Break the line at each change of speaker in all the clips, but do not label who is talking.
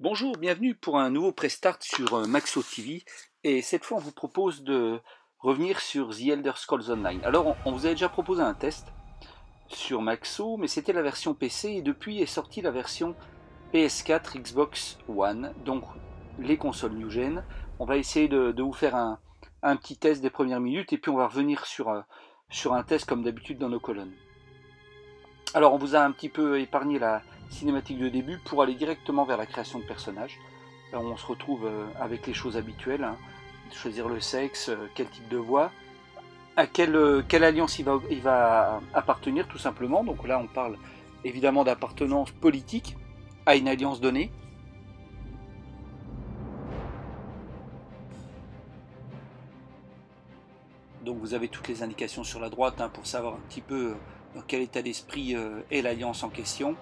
Bonjour, bienvenue pour un nouveau Prestart sur Maxo TV et cette fois on vous propose de revenir sur The Elder Scrolls Online. Alors on vous avait déjà proposé un test sur Maxo mais c'était la version PC et depuis est sortie la version PS4, Xbox One, donc les consoles New Gen. On va essayer de vous faire un petit test des premières minutes et puis on va revenir sur un test comme d'habitude dans nos colonnes. Alors on vous a un petit peu épargné la cinématique de début pour aller directement vers la création de personnages. Alors, on se retrouve avec les choses habituelles, hein. Choisir le sexe, quel type de voix, à quelle alliance il va appartenir tout simplement. Donc là on parle évidemment d'appartenance politique à une alliance donnée. Donc vous avez toutes les indications sur la droite, hein, pour savoir un petit peu dans quel état d'esprit est l'alliance en question.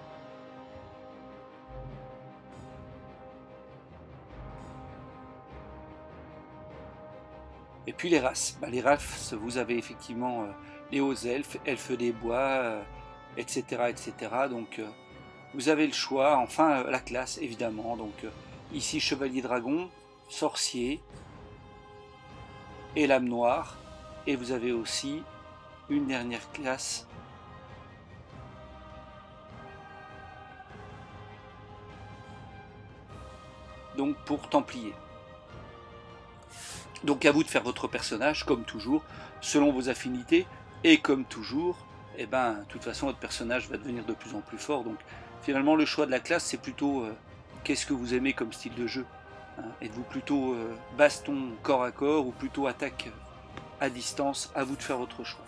Et puis les races. Les races, vous avez effectivement les hauts elfes, elfes des bois, etc., etc. Donc vous avez le choix. Enfin la classe évidemment. Donc ici chevalier dragon, sorcier et lame noire. Et vous avez aussi une dernière classe. Donc pour templier. Donc à vous de faire votre personnage, comme toujours, selon vos affinités, et comme toujours, de toute façon votre personnage va devenir de plus en plus fort. Donc finalement le choix de la classe, c'est plutôt qu'est-ce que vous aimez comme style de jeu, hein. Êtes-vous plutôt baston corps à corps ou plutôt attaque à distance? À vous de faire votre choix.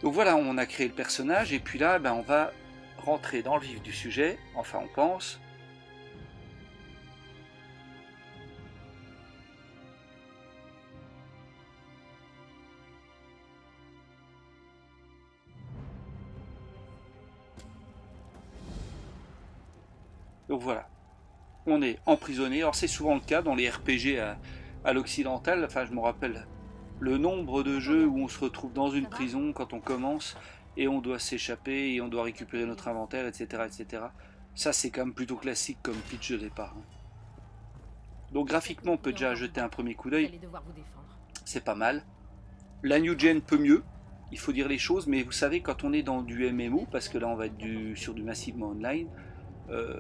Donc voilà, on a créé le personnage et puis là on va rentrer dans le vif du sujet, enfin on pense. Donc voilà, on est emprisonné. Alors c'est souvent le cas dans les RPG à l'occidental. Enfin je me rappelle le nombre de jeux où on se retrouve dans une prison quand on commence et on doit s'échapper et on doit récupérer notre inventaire, etc. etc. Ça c'est quand même plutôt classique comme pitch de départ, hein. Donc graphiquement on peut déjà jeter un premier coup d'œil. C'est pas mal. La New Gen peut mieux, il faut dire les choses, mais vous savez quand on est dans du MMO, parce que là on va être sur du massivement online,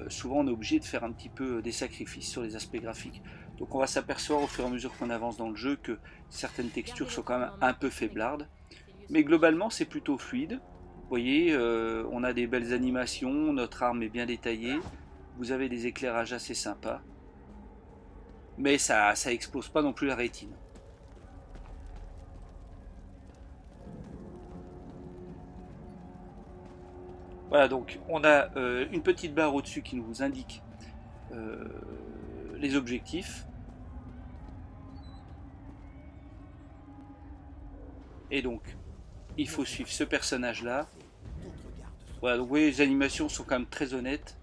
souvent on est obligé de faire un petit peu des sacrifices sur les aspects graphiques. Donc on va s'apercevoir au fur et à mesure qu'on avance dans le jeu que certaines textures sont quand même un peu faiblardes. Mais globalement c'est plutôt fluide. Vous voyez, on a des belles animations, notre arme est bien détaillée, vous avez des éclairages assez sympas. Mais ça explose pas non plus la rétine. Voilà, donc on a une petite barre au-dessus qui nous indique euh, les objectifs. Et donc, il faut suivre ce personnage-là. Voilà, donc vous voyez, les animations sont quand même très honnêtes.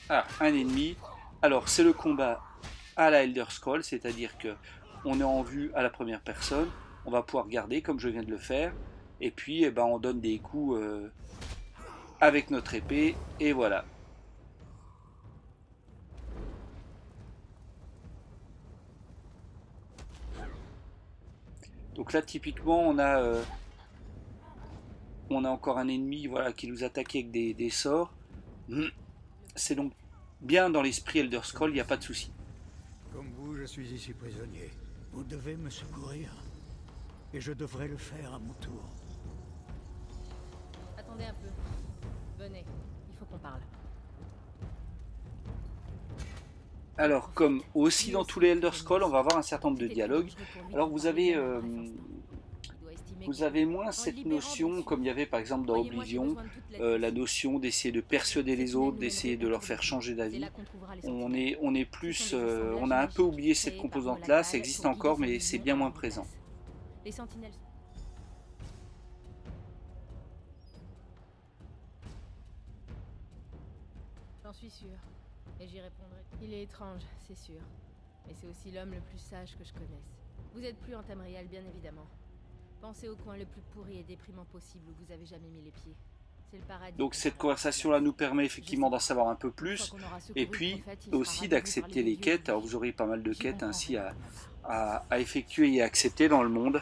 Ah, un ennemi. Alors, c'est le combat à la Elder Scrolls, c'est-à-dire que on est en vue à la première personne. On va pouvoir garder, comme je viens de le faire. Et puis, on donne des coups avec notre épée. Et voilà. Donc là, typiquement, on a encore un ennemi, voilà, qui nous attaque avec des sorts. C'est donc bien dans l'esprit Elder Scrolls, il n'y a pas de souci.
Comme vous, je suis ici prisonnier. Vous devez me secourir. Et je devrais le faire à mon tour.
Attendez un peu. Venez, il faut qu'on parle.
Alors, comme aussi dans tous les Elder Scrolls, on va avoir un certain nombre de dialogues. Alors, vous avez moins cette notion, comme il y avait par exemple dans Oblivion, la notion d'essayer de persuader les autres, d'essayer de leur faire changer d'avis. On est plus, on a un peu oublié cette composante-là, ça existe encore, mais c'est bien moins présent.
Les sentinelles. J'en suis sûr. Et j'y répondrai. Il est étrange, c'est sûr. Mais c'est aussi l'homme le plus sage que je connaisse. Vous êtes plus en Tamriel, bien évidemment. Pensez au coin le plus pourri et déprimant possible où vous avez jamais mis les pieds. C'est le paradis.
Donc cette conversation-là nous permet effectivement d'en savoir un peu plus, et puis aussi d'accepter les quêtes. Alors vous aurez pas mal de quêtes ainsi à effectuer et à accepter dans le monde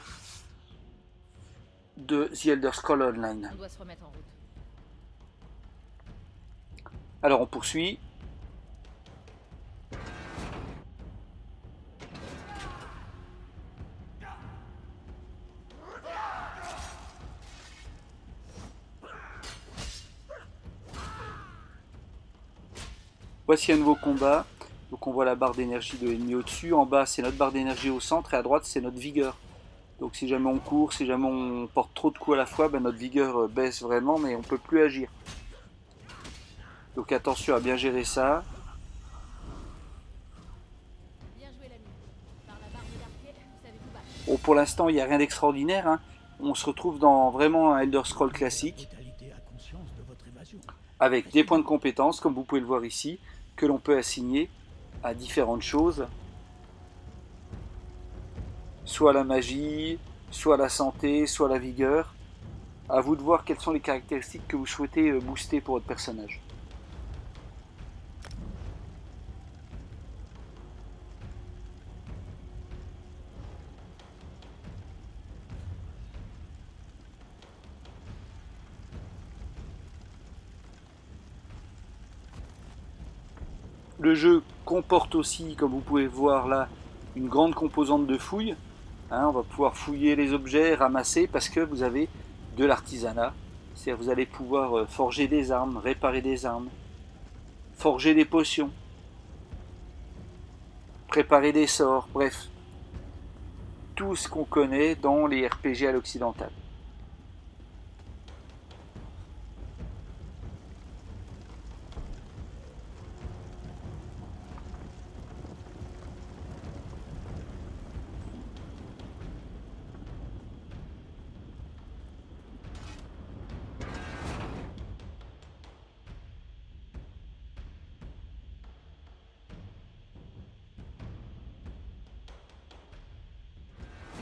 de The Elder Scrolls Online.
On doit se remettre en route.
Alors on poursuit. Voici un nouveau combat. Donc on voit la barre d'énergie de l'ennemi au-dessus. En bas c'est notre barre d'énergie au centre et à droite c'est notre vigueur. Donc si jamais on court, si jamais on porte trop de coups à la fois, ben notre vigueur baisse vraiment, mais on ne peut plus agir. Donc attention à bien gérer ça.
Bien joué, l'ami. Par la barre de l'arquet, vous savez tout battre.
Bon, pour l'instant il n'y a rien d'extraordinaire, hein. On se retrouve dans vraiment un Elder Scroll classique,
Brutalité a conscience de votre évasion.
avec des points de compétence, comme vous pouvez le voir ici, que l'on peut assigner à différentes choses. Soit la magie, soit la santé, soit la vigueur. À vous de voir quelles sont les caractéristiques que vous souhaitez booster pour votre personnage. Le jeu comporte aussi, comme vous pouvez voir là, une grande composante de fouille. Hein, on va pouvoir fouiller les objets, ramasser, parce que vous avez de l'artisanat. C'est-à-dire vous allez pouvoir forger des armes, réparer des armes, forger des potions, préparer des sorts, bref. Tout ce qu'on connaît dans les RPG à l'occidental.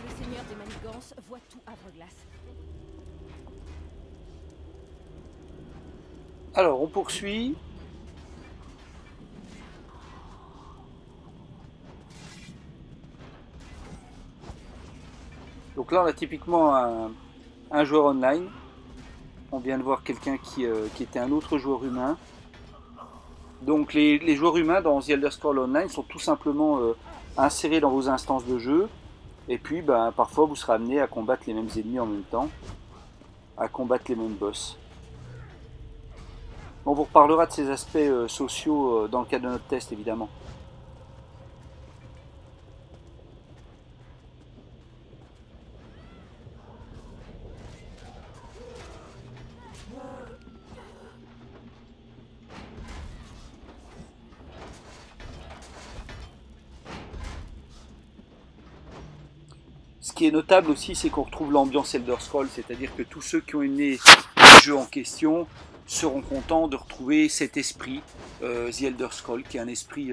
Le seigneur des manigances voit tout Havre-Glace.
Alors, on poursuit. Donc là, on a typiquement un joueur online. On vient de voir quelqu'un qui était un autre joueur humain. Donc les joueurs humains dans The Elder Scrolls Online sont tout simplement insérés dans vos instances de jeu. Et puis parfois vous serez amené à combattre les mêmes ennemis en même temps. À combattre les mêmes boss. On vous reparlera de ces aspects sociaux dans le cadre de notre test évidemment. Ce qui est notable aussi, c'est qu'on retrouve l'ambiance Elder Scrolls, c'est-à-dire que tous ceux qui ont aimé le jeu en question seront contents de retrouver cet esprit, The Elder Scrolls, qui est un esprit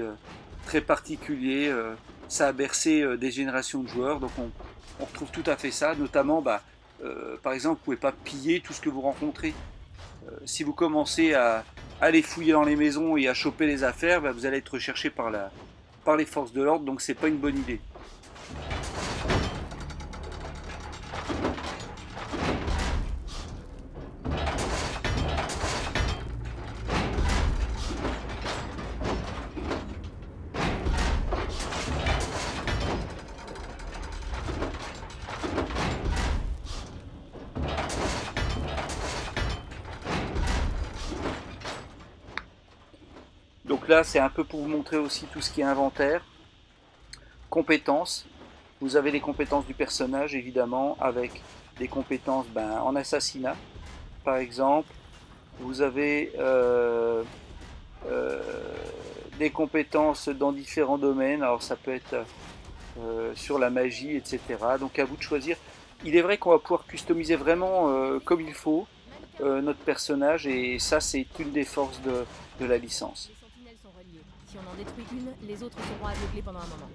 très particulier. Ça a bercé des générations de joueurs, donc on retrouve tout à fait ça, notamment, par exemple, vous ne pouvez pas piller tout ce que vous rencontrez. Si vous commencez à aller fouiller dans les maisons et à choper les affaires, vous allez être recherché par les forces de l'ordre, donc c'est pas une bonne idée. Donc là, c'est un peu pour vous montrer aussi tout ce qui est inventaire, compétences. Vous avez les compétences du personnage, évidemment, avec des compétences en assassinat, par exemple. Vous avez des compétences dans différents domaines. Alors ça peut être sur la magie, etc. Donc à vous de choisir. Il est vrai qu'on va pouvoir customiser vraiment comme il faut notre personnage, et ça, c'est une des forces de la licence.
Les sentinelles sont reliées paliers. Si on en détruit une, les autres seront aveuglés pendant un moment.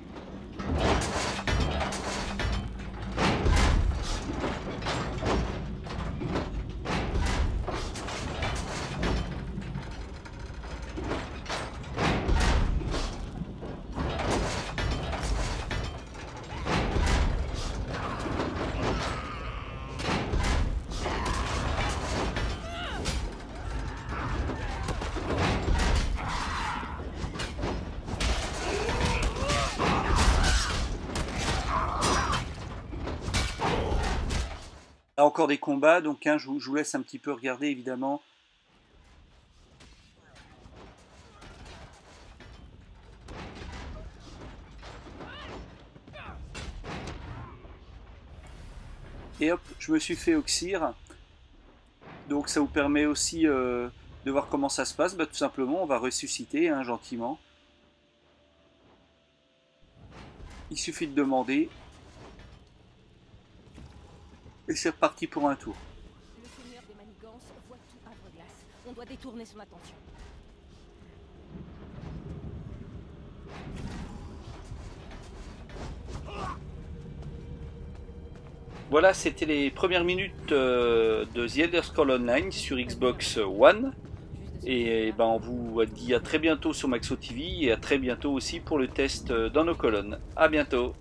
Là encore des combats, donc hein, je vous laisse un petit peu regarder évidemment. Et hop, je me suis fait oxyre. Donc ça vous permet aussi de voir comment ça se passe. Bah, tout simplement, on va ressusciter hein, gentiment. Il suffit de demander. Et c'est reparti pour un tour.
Le seigneur des manigances voit tout Havre-Glace. On doit détourner son attention.
Voilà, c'était les premières minutes de The Elder Scrolls Online sur Xbox One. Et ben, on vous dit à très bientôt sur Maxo TV et à très bientôt aussi pour le test dans nos colonnes. À bientôt.